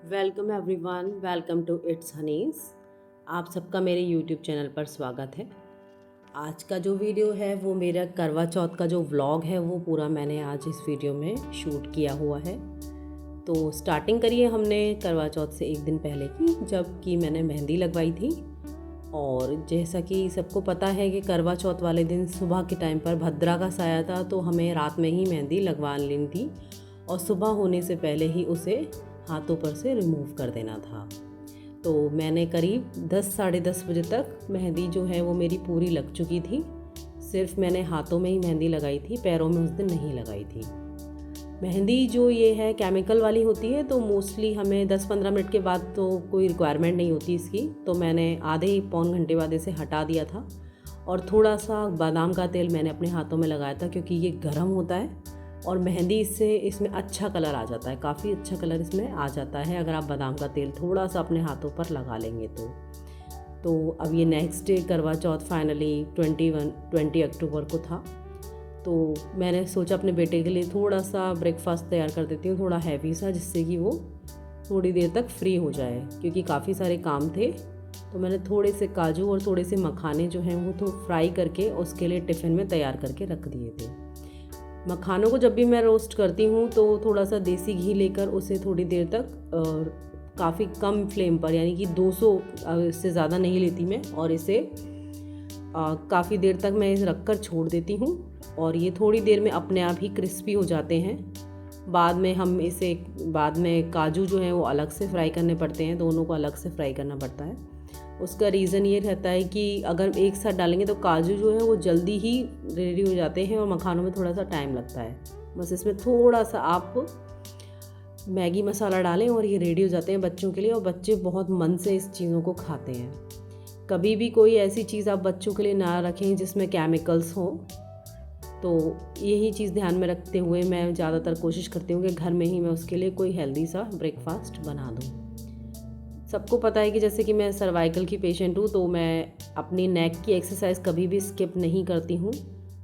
Welcome everyone, welcome to it's Honey's. आप सबका मेरे यूट्यूब चैनल पर स्वागत है। आज का जो वीडियो है वो मेरा करवा चौथ का जो व्लॉग है वो पूरा मैंने आज इस वीडियो में शूट किया हुआ है। तो स्टार्टिंग करिए हमने करवा चौथ से एक दिन पहले की, जब कि मैंने मेहंदी लगवाई थी। और जैसा कि सबको पता है कि करवा चौथ वाले दिन सुबह के टाइम पर भद्रा का साया था, तो हमें रात में ही मेहंदी लगवा लेनी थी और सुबह होने से पहले ही उसे हाथों पर से रिमूव कर देना था। तो मैंने करीब 10 साढ़े 10 बजे तक मेहंदी जो है वो मेरी पूरी लग चुकी थी। सिर्फ मैंने हाथों में ही मेहंदी लगाई थी, पैरों में उस दिन नहीं लगाई थी। मेहंदी जो ये है केमिकल वाली होती है, तो मोस्टली हमें 10-15 मिनट के बाद तो कोई रिक्वायरमेंट नहीं होती इसकी। तो मैंने आधे ही पौन घंटे बाद इसे हटा दिया था और थोड़ा सा बादाम का तेल मैंने अपने हाथों में लगाया था, क्योंकि ये गर्म होता है और मेहंदी इससे इसमें अच्छा कलर आ जाता है, काफ़ी अच्छा कलर इसमें आ जाता है अगर आप बादाम का तेल थोड़ा सा अपने हाथों पर लगा लेंगे तो अब ये नेक्स्ट डे करवा चौथ फाइनली 20 अक्टूबर को था। तो मैंने सोचा अपने बेटे के लिए थोड़ा सा ब्रेकफास्ट तैयार कर देती हूँ, थोड़ा हैवी सा, जिससे कि वो थोड़ी देर तक फ्री हो जाए, क्योंकि काफ़ी सारे काम थे। तो मैंने थोड़े से काजू और थोड़े से मखाने जो हैं वो तो फ्राई करके उसके लिए टिफ़िन में तैयार करके रख दिए थे। मखानों को जब भी मैं रोस्ट करती हूँ तो थोड़ा सा देसी घी लेकर उसे थोड़ी देर तक काफ़ी कम फ्लेम पर, यानी कि 200 से ज़्यादा नहीं लेती मैं, और इसे काफ़ी देर तक मैं इसे रख कर छोड़ देती हूँ और ये थोड़ी देर में अपने आप ही क्रिस्पी हो जाते हैं। बाद में काजू जो हैं वो अलग से फ्राई करने पड़ते हैं, दोनों को अलग से फ्राई करना पड़ता है। उसका रीज़न ये रहता है कि अगर एक साथ डालेंगे तो काजू जो है वो जल्दी ही रेडी हो जाते हैं और मखानों में थोड़ा सा टाइम लगता है। बस इसमें थोड़ा सा आप मैगी मसाला डालें और ये रेडी हो जाते हैं बच्चों के लिए, और बच्चे बहुत मन से इस चीज़ों को खाते हैं। कभी भी कोई ऐसी चीज़ आप बच्चों के लिए ना रखें जिसमें केमिकल्स हों। तो यही चीज़ ध्यान में रखते हुए मैं ज़्यादातर कोशिश करती हूँ कि घर में ही मैं उसके लिए कोई हेल्दी सा ब्रेकफास्ट बना दूँ। सबको पता है कि जैसे कि मैं सर्वाइकल की पेशेंट हूँ, तो मैं अपनी नेक की एक्सरसाइज कभी भी स्किप नहीं करती हूँ,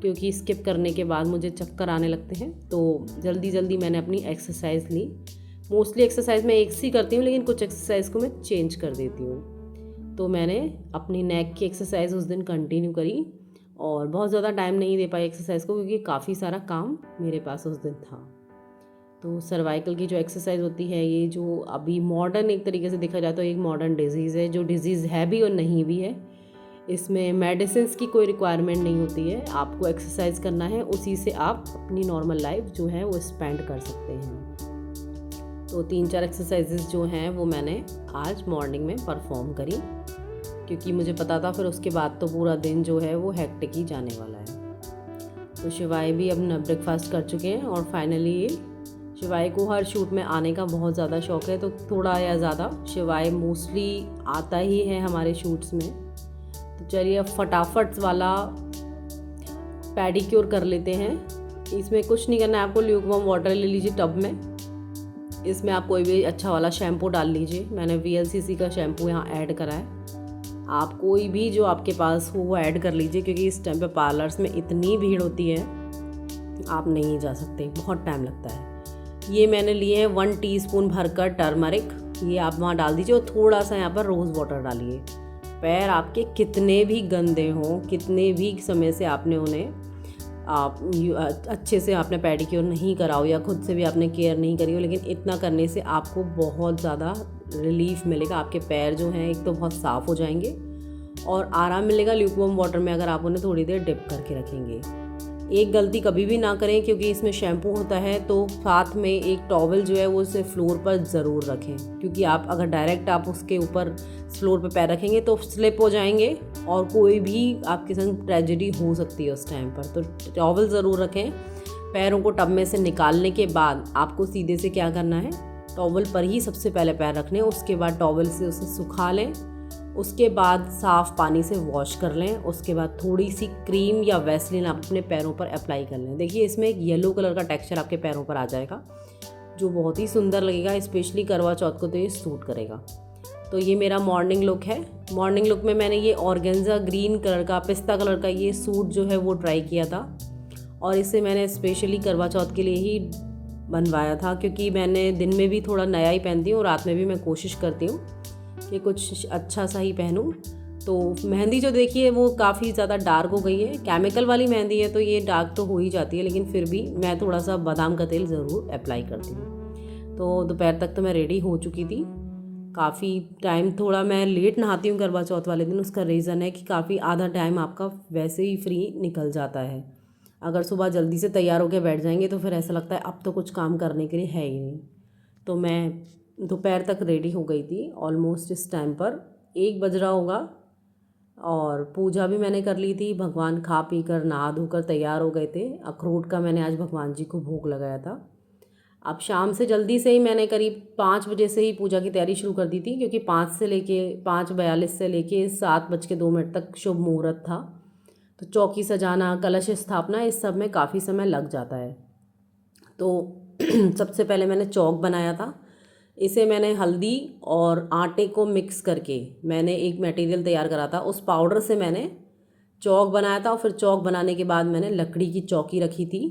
क्योंकि स्किप करने के बाद मुझे चक्कर आने लगते हैं। तो जल्दी जल्दी मैंने अपनी एक्सरसाइज ली। मोस्टली एक्सरसाइज मैं एक सी करती हूँ, लेकिन कुछ एक्सरसाइज को मैं चेंज कर देती हूँ। तो मैंने अपनी नेक की एक्सरसाइज उस दिन कंटिन्यू करी और बहुत ज़्यादा टाइम नहीं दे पाई एक्सरसाइज को, क्योंकि काफ़ी सारा काम मेरे पास उस दिन था। तो सर्वाइकल की जो एक्सरसाइज होती है, ये जो अभी मॉडर्न एक तरीके से देखा जाए तो एक मॉडर्न डिजीज़ है, जो डिजीज़ है भी और नहीं भी है। इसमें मेडिसिन्स की कोई रिक्वायरमेंट नहीं होती है, आपको एक्सरसाइज करना है, उसी से आप अपनी नॉर्मल लाइफ जो है वो स्पेंड कर सकते हैं। तो 3-4 एक्सरसाइजेज जो हैं वो मैंने आज मॉर्निंग में परफॉर्म करी, क्योंकि मुझे पता था फिर उसके बाद तो पूरा दिन जो है वो हेक्टिक ही जाने वाला है। तो शिवाय भी अपना ब्रेकफास्ट कर चुके हैं और फाइनली शिवाय को हर शूट में आने का बहुत ज़्यादा शौक़ है, तो थोड़ा या ज़्यादा शिवाय मोस्टली आता ही है हमारे शूट्स में। तो चलिए अब फटाफट वाला पेडिक्योर कर लेते हैं। इसमें कुछ नहीं करना है, आपको ल्यूकवार्म वाटर ले लीजिए टब में, इसमें आप कोई भी अच्छा वाला शैम्पू डाल लीजिए। मैंने VLCC का शैम्पू यहाँ ऐड करा है, आप कोई भी जो आपके पास हो वो ऐड कर लीजिए, क्योंकि इस टाइम पे पार्लर्स में इतनी भीड़ होती है आप नहीं जा सकते, बहुत टाइम लगता है। ये मैंने लिए हैं 1 टीस्पून भरकर टर्मरिक, ये आप वहाँ डाल दीजिए और थोड़ा सा यहाँ पर रोज़ वाटर डालिए। पैर आपके कितने भी गंदे हों, कितने भी समय से आपने उन्हें अच्छे से आपने पेडिक्योर नहीं करा हो या खुद से भी आपने केयर नहीं करी हो, लेकिन इतना करने से आपको बहुत ज़्यादा रिलीफ मिलेगा। आपके पैर जो हैं एक तो बहुत साफ़ हो जाएंगे और आराम मिलेगा ल्यूकवार्म वाटर में, अगर आप उन्हें थोड़ी देर डिप करके रखेंगे। एक गलती कभी भी ना करें, क्योंकि इसमें शैम्पू होता है, तो साथ में एक टॉवल जो है वो उसे फ्लोर पर ज़रूर रखें, क्योंकि आप अगर डायरेक्ट आप उसके ऊपर फ्लोर पर पैर रखेंगे तो स्लिप हो जाएंगे और कोई भी आपके संग ट्रेजेडी हो सकती है उस टाइम पर। तो टॉवल ज़रूर रखें। पैरों को टब में से निकालने के बाद आपको सीधे से क्या करना है, टॉवल पर ही सबसे पहले पैर रखने, उसके बाद टॉवल से उसे सुखा लें, उसके बाद साफ़ पानी से वॉश कर लें, उसके बाद थोड़ी सी क्रीम या वैसलीन आप अपने पैरों पर अप्लाई कर लें। देखिए इसमें एक येलो कलर का टेक्सचर आपके पैरों पर आ जाएगा, जो बहुत ही सुंदर लगेगा, स्पेशली करवा चौथ को तो ये सूट करेगा। तो ये मेरा मॉर्निंग लुक है। मॉर्निंग लुक में मैंने ये ऑर्गेन्जा ग्रीन कलर का, पिस्ता कलर का ये सूट जो है वो ट्राई किया था, और इसे मैंने स्पेशली करवा चौथ के लिए ही बनवाया था, क्योंकि मैंने दिन में भी थोड़ा नया ही पहनती हूँ और रात में भी मैं कोशिश करती हूँ कि कुछ अच्छा सा ही पहनूँ। तो मेहंदी जो देखिए वो काफ़ी ज़्यादा डार्क हो गई है। केमिकल वाली मेहंदी है तो ये डार्क तो हो ही जाती है, लेकिन फिर भी मैं थोड़ा सा बादाम का तेल ज़रूर अप्लाई करती हूँ। तो दोपहर तक तो मैं रेडी हो चुकी थी। काफ़ी टाइम, थोड़ा मैं लेट नहाती हूँ करवा चौथ वाले दिन। उसका रीज़न है कि काफ़ी आधा टाइम आपका वैसे ही फ्री निकल जाता है। अगर सुबह जल्दी से तैयार होकर बैठ जाएंगे तो फिर ऐसा लगता है अब तो कुछ काम करने के लिए है ही नहीं। तो मैं दोपहर तक रेडी हो गई थी। ऑलमोस्ट इस टाइम पर 1 बज रहा होगा और पूजा भी मैंने कर ली थी। भगवान खा पी कर नहा धोकर तैयार हो गए थे। अखरोट का मैंने आज भगवान जी को भोग लगाया था। अब शाम से जल्दी से ही मैंने करीब 5 बजे से ही पूजा की तैयारी शुरू कर दी थी, क्योंकि 5:42 से लेके 7:02 तक शुभ मुहूर्त था। तो चौकी सजाना, कलश स्थापना, इस सब में काफ़ी समय लग जाता है। तो सबसे पहले मैंने चौक बनाया था। इसे मैंने हल्दी और आटे को मिक्स करके मैंने एक मटेरियल तैयार करा था। उस पाउडर से मैंने चौक बनाया था और फिर चौक बनाने के बाद मैंने लकड़ी की चौकी रखी थी।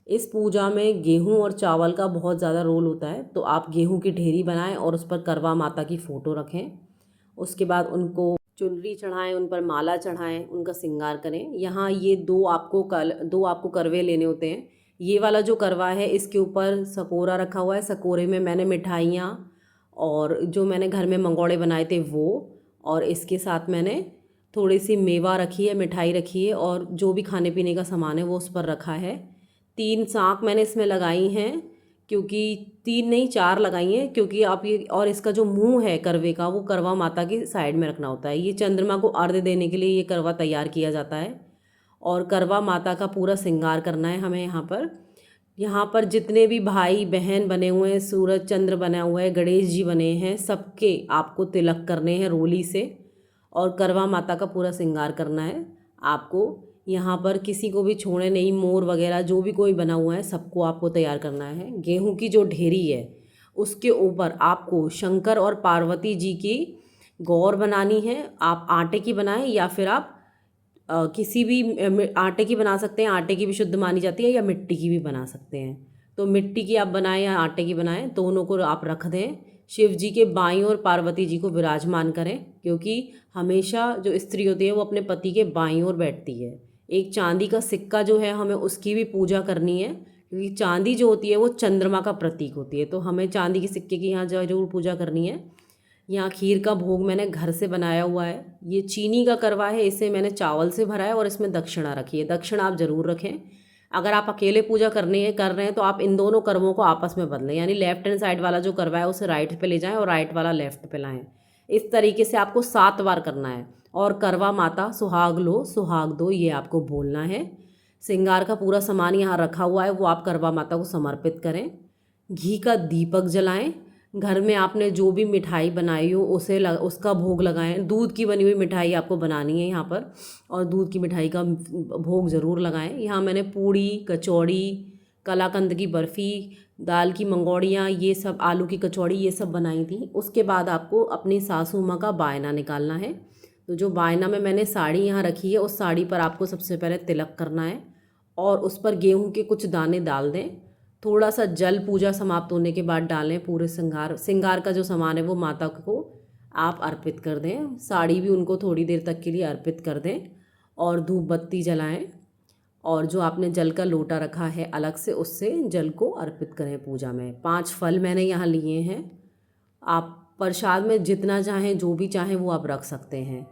इस पूजा में गेहूं और चावल का बहुत ज़्यादा रोल होता है, तो आप गेहूं की ढेरी बनाएं और उस पर करवा माता की फ़ोटो रखें। उसके बाद उनको चुनरी चढ़ाएं, उन पर माला चढ़ाएं, उनका श्रृंगार करें। यहाँ ये दो आपको करवे लेने होते हैं। ये वाला जो करवा है इसके ऊपर सकोरा रखा हुआ है। सकोरे में मैंने मिठाइयाँ और जो मैंने घर में मंगोड़े बनाए थे वो, और इसके साथ मैंने थोड़ी सी मेवा रखी है, मिठाई रखी है, और जो भी खाने पीने का सामान है वो उस पर रखा है। 3 साँक मैंने इसमें लगाई हैं, क्योंकि 3 नहीं 4 लगाई हैं, क्योंकि आप ये, और इसका जो मुंह है करवे का वो करवा माता की साइड में रखना होता है। ये चंद्रमा को अर्घ्य देने के लिए ये करवा तैयार किया जाता है और करवा माता का पूरा श्रृंगार करना है हमें। यहाँ पर जितने भी भाई बहन बने हुए हैं, सूरज चंद्र बना हुआ है, गणेश जी बने हैं, सबके आपको तिलक करने हैं रोली से और करवा माता का पूरा श्रृंगार करना है आपको। यहाँ पर किसी को भी छोड़े नहीं, मोर वगैरह जो भी कोई बना हुआ है सबको आपको तैयार करना है। गेहूं की जो ढेरी है उसके ऊपर आपको शंकर और पार्वती जी की गौर बनानी है। आप आटे की बनाएं या फिर आप किसी भी आटे की बना सकते हैं। आटे की भी शुद्ध मानी जाती है, या मिट्टी की भी बना सकते हैं। तो मिट्टी की आप बनाएं या आटे की बनाएं, दोनों को आप रख दें। शिव जी के बाईं ओर पार्वती जी को विराजमान करें, क्योंकि हमेशा जो स्त्री होती है वो अपने पति के बाईं ओर बैठती है। एक चांदी का सिक्का जो है हमें उसकी भी पूजा करनी है, क्योंकि चांदी जो होती है वो चंद्रमा का प्रतीक होती है। तो हमें चांदी के सिक्के की यहाँ जरूर पूजा करनी है। यहाँ खीर का भोग मैंने घर से बनाया हुआ है। ये चीनी का करवा है, इसे मैंने चावल से भरा है और इसमें दक्षिणा रखी है। दक्षिणा आप ज़रूर रखें। अगर आप अकेले पूजा कर रहे हैं तो आप इन दोनों कर्मों को आपस में बदलें, यानी लेफ्ट हैंड साइड वाला जो करवा है उसे राइट पे ले जाएं और राइट वाला लेफ्ट पे लाएं। इस तरीके से आपको 7 बार करना है। और करवा माता सुहाग लो सुहाग दो, ये आपको बोलना है। श्रृंगार का पूरा सामान यहाँ रखा हुआ है, वो आप करवा माता को समर्पित करें। घी का दीपक जलाएं। घर में आपने जो भी मिठाई बनाई हो उसका भोग लगाएं। दूध की बनी हुई मिठाई आपको बनानी है यहाँ पर, और दूध की मिठाई का भोग ज़रूर लगाएं। यहाँ मैंने पूड़ी, कचौड़ी, कलाकंद की बर्फ़ी, दाल की मंगौड़ियाँ, ये सब, आलू की कचौड़ी, ये सब बनाई थी। उसके बाद आपको अपनी सासू माँ का बायना निकालना है। तो जो बायना में मैंने साड़ी यहाँ रखी है, उस साड़ी पर आपको सबसे पहले तिलक करना है और उस पर गेहूं के कुछ दाने डाल दें। थोड़ा सा जल पूजा समाप्त होने के बाद डालें। पूरे श्रृंगार का जो सामान है वो माता को आप अर्पित कर दें। साड़ी भी उनको थोड़ी देर तक के लिए अर्पित कर दें और धूप बत्ती जलाएं। और जो आपने जल का लोटा रखा है अलग से, उससे जल को अर्पित करें पूजा में। 5 फल मैंने यहाँ लिए हैं। आप प्रसाद में जितना चाहें, जो भी चाहें वो आप रख सकते हैं।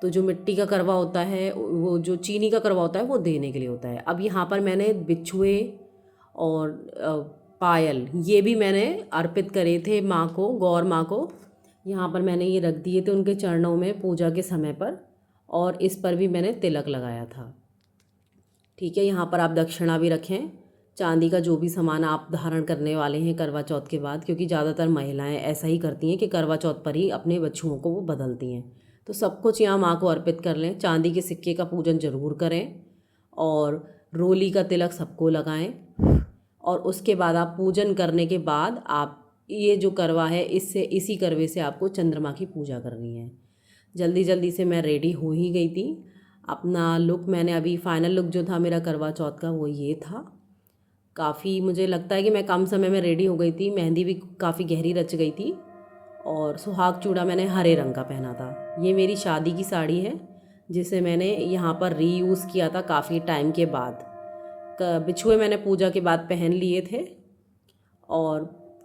तो जो मिट्टी का करवा होता है, वो जो चीनी का करवा होता है वो देने के लिए होता है। अब यहाँ पर मैंने बिछुए और पायल, ये भी मैंने अर्पित करे थे माँ को, गौर माँ को। यहाँ पर मैंने ये रख दिए थे उनके चरणों में पूजा के समय पर, और इस पर भी मैंने तिलक लगाया था। ठीक है, यहाँ पर आप दक्षिणा भी रखें। चांदी का जो भी सामान आप धारण करने वाले हैं करवा चौथ के बाद, क्योंकि ज़्यादातर महिलाएं ऐसा ही करती हैं कि करवा चौथ पर ही अपने बच्चों को वो बदलती हैं। तो सब कुछ यहाँ माँ को अर्पित कर लें। चांदी के सिक्के का पूजन ज़रूर करें और रोली का तिलक सबको लगाएं। और उसके बाद आप पूजन करने के बाद आप ये जो करवा है, इसी करवे से आपको चंद्रमा की पूजा करनी है। जल्दी जल्दी से मैं रेडी हो ही गई थी। अपना लुक मैंने अभी, फाइनल लुक जो था मेरा करवा चौथ का वो ये था। काफ़ी मुझे लगता है कि मैं कम समय में रेडी हो गई थी। मेहंदी भी काफ़ी गहरी रच गई थी और सुहाग चूड़ा मैंने हरे रंग का पहना था। ये मेरी शादी की साड़ी है जिसे मैंने यहाँ पर रीयूज़ किया था काफ़ी टाइम के बाद। बिछुए मैंने पूजा के बाद पहन लिए थे और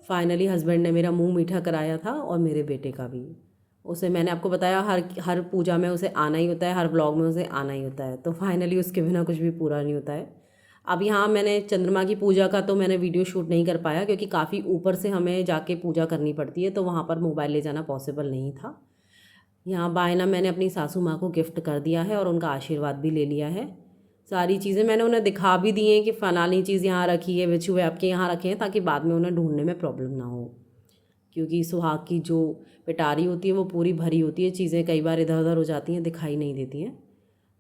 फाइनली हस्बैंड ने मेरा मुंह मीठा कराया था और मेरे बेटे का भी। उसे मैंने आपको बताया हर हर पूजा में उसे आना ही होता है, हर व्लॉग में उसे आना ही होता है, तो फाइनली उसके बिना कुछ भी पूरा नहीं होता है। अब यहाँ मैंने चंद्रमा की पूजा का तो मैंने वीडियो शूट नहीं कर पाया क्योंकि काफ़ी ऊपर से हमें जाके पूजा करनी पड़ती है, तो वहाँ पर मोबाइल ले जाना पॉसिबल नहीं था। यहाँ बायना मैंने अपनी सासू माँ को गिफ्ट कर दिया है और उनका आशीर्वाद भी ले लिया है। सारी चीज़ें मैंने उन्हें दिखा भी दी हैं कि फ़लानी चीज़ यहाँ रखी है, बिछुए आपके यहाँ रखे हैं, ताकि बाद में उन्हें ढूंढने में प्रॉब्लम ना हो। क्योंकि सुहाग की जो पिटारी होती है वो पूरी भरी होती है, चीज़ें कई बार इधर उधर हो जाती हैं, दिखाई नहीं देती हैं।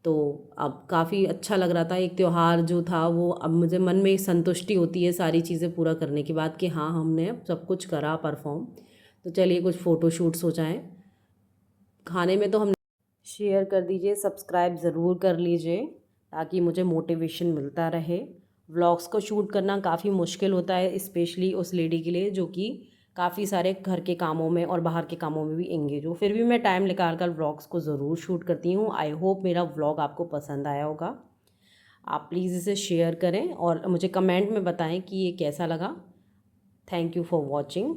तो अब काफ़ी अच्छा लग रहा था। एक त्यौहार जो था वो अब मुझे मन में संतुष्टि होती है सारी चीज़ें पूरा करने के बाद कि हाँ, हमने अब सब कुछ करा परफॉर्म। तो चलिए कुछ फ़ोटोशूट्स हो जाएँ। खाने में तो हम शेयर कर दीजिए, सब्सक्राइब ज़रूर कर लीजिए ताकि मुझे मोटिवेशन मिलता रहे। व्लॉग्स को शूट करना काफ़ी मुश्किल होता है, स्पेशली उस लेडी के लिए जो कि काफ़ी सारे घर के कामों में और बाहर के कामों में भी एंगेज हो। फिर भी मैं टाइम निकाल कर व्लॉग्स को ज़रूर शूट करती हूँ। आई होप मेरा व्लॉग आपको पसंद आया होगा। आप प्लीज़ इसे शेयर करें और मुझे कमेंट में बताएं कि ये कैसा लगा। Thank you for watching.